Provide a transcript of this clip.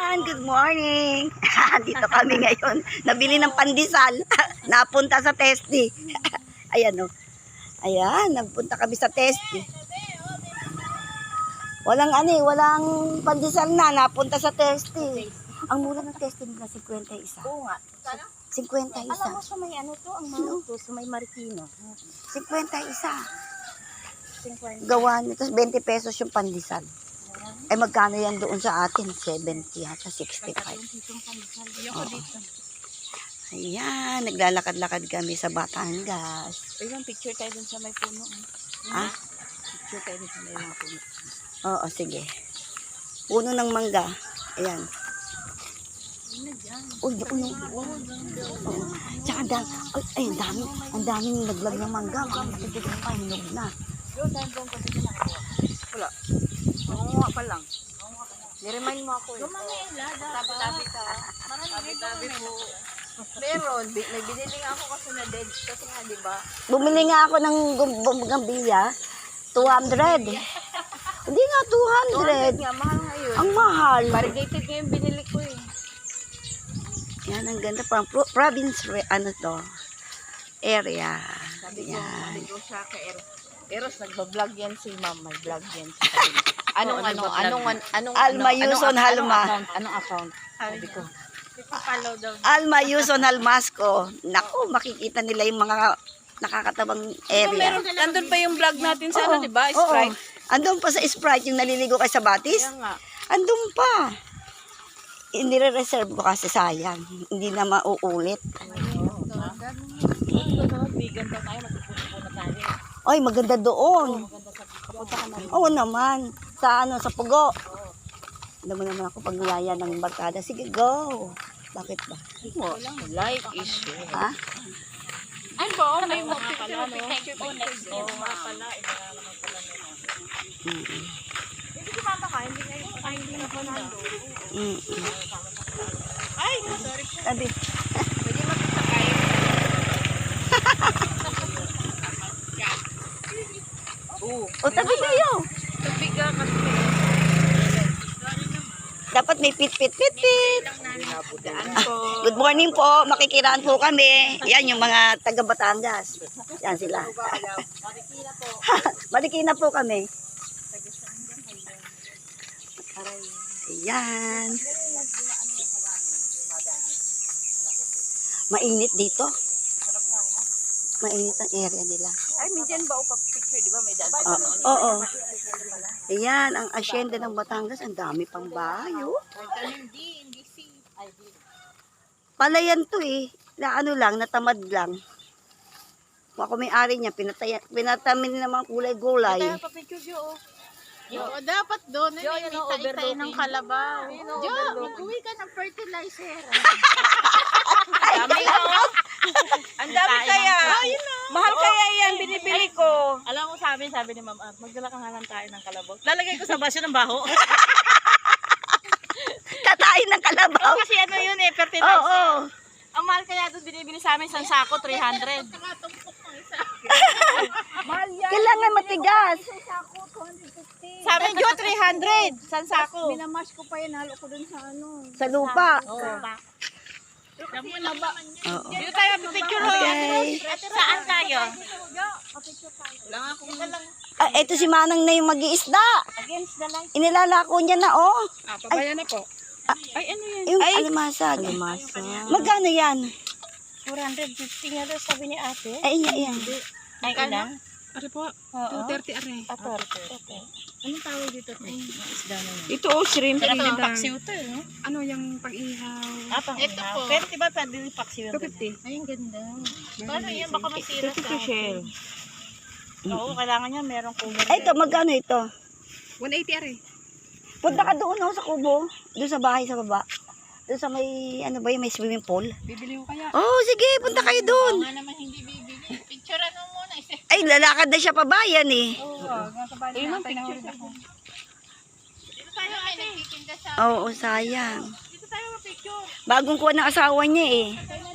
Ayan, good morning. Dito kami ngayon. Nabili ng pandesal. Napunta sa Testy. Ayan o. Ayan, nagpunta kami sa Testy. Walang walang pandesal na. Napunta sa Testy. Ang mura ng Testy nila, 51. Oo nga. 51. Alam mo sa may to, ang mga to, sa may Marikina. 51. 50. Gawa nito, 20 pesos yung pandesal. Eh magkano yan doon sa atin? 70 yata, 65. Ayoko dito. Ayan, naglalakad-lakad kami sa Batangas. Ayun, picture tayo dun sa may puno. Ah? Picture tayo dun sa may mga puno. Oo, sige. Puno ng mangga. Ayan. Uy, doon. Oo. Tsaka ay, ang daming naglag ng mangga. Makakatitigil pa, hinog na. Doon tayo doon kasi ginagawa. Wala. Mangunga pa lang. Niremind mo ako eh. Tabi-tabi ka. Tabi-tabi po. Meron. May binili nga ako kasi na dead. Kasi nga, di ba? Bumili nga ako ng gambiya. 200. Hindi nga, 200. 200 nga, mahal ngayon. Ang mahal. Variegated nga yung binili ko eh. Yan, ang ganda. Pang province, area. Sabi ko, Yan. maligo siya kay Eros, nagbablog yan si ma'am. May vlog yan si Anong Alma Yuson Halma. Anong account? Sabi ko. Follow daw. Alma Yuson Halmasco. Naku, makikita nila yung mga nakakatabang area. Nandun pa yung vlog natin sa Oo, ano, di ba? oo. Sprite. Andun pa sa Sprite yung naliligo kay sa Batis. Kaya nga. Andun pa. Nire-reserve ko kasi sayang. Hindi na mauulit. Vegan daw tayo, magpupunta na tayo. Ay, maganda doon. Maganda sa kapunta ka na. Oo naman. Sa sa Pugo. Alam mo naman ako pag niyaya ng barkada. Sige, go. Bakit ba? Like is share. Ha? Ano ba? May mo picture ko next year. Pala, naman pala nila. Hindi si mama ka, hindi na po nando. Ay, sorry po. Sabi, Pwede makita kayo. o tabi kayo. Tabiga kasi. Dapat may pit-pit-pit-pit. Good morning po. Makikiraan po kami. Yan yung mga taga Batangas. Yan sila. Marikina po kami. Ayan. Mainit dito. Mainit ang area nila. Ay, minsan ba upap picture, di ba? May daan. Oo. Ayan, ang asyenda ng Batangas. Ang dami pang bahay, oh. Hindi si. Ay, di. Palayan to eh. Na ano lang, natamad lang. Kung ako may-ari niya, pinatamin ng mga kulay-gulay. Tayo pa picture yo. Oo, dapat doon. Jo, yun ang overlooking. ng kalabaw. Jo, Mag-uwi ka ng fertilizer. Dami ko. Ang dami kaya. Mahal kaya yan, binibili ko. Alam mo sabi ni Ma'am Art, magdala ka nga lang tayo ng kalabaw. Lalagay ko sa basyo ng baho. Katain ng kalabaw. Kasi ano yun eh, Oo. fertilizer. Ang mahal kaya doon binibili sa amin, isang sako, 300. Mahal yan. Kailangan matigas. Sa amin, Jo, 300. Isang sako. Minamash ko pa yan, halo ko dun sa ano. Sa lupa. Oo. Oo. Dito tayo, picture ho. Okay. Saan tayo? Wala nga akong Ah, eto si Manang na yung mag-iisda. against the light. Inilalako niya na, oh. Pabayan na po. Ay, ano yan? Yung alimasag. Magkano yan? 450 nga daw sabi ni ate. Ay, yan. Ay, ilan? Ari po, Oo. 230 are. Anong tawag dito? Isda na yun. Ito oh, shrimp. Sarap Ang ng ganda. paksiw to eh. No? Ano yung pag-ihaw? Ito po. Pero diba pwede yung paksiw? 250. Ay, ang ganda. Paano yan? Baka masira sa shell. Oo, kailangan niya merong cooler. Ay, ito, magkano ito? 180 are. Punta ka doon, oh, sa kubo. Doon sa bahay, sa baba. Doon sa may, ano ba yung may swimming pool. Bibili ko kaya. Oh, sige, punta kayo doon. Nga naman hindi bibili. Picturean mo muna. Ay, lalakad na siya pa bayan eh. Ayun ang picture. Dito tayo ay nagtitinda sa... Oo, sayang. Dito tayo picture. Bagong kuha ng asawa niya eh. Tayo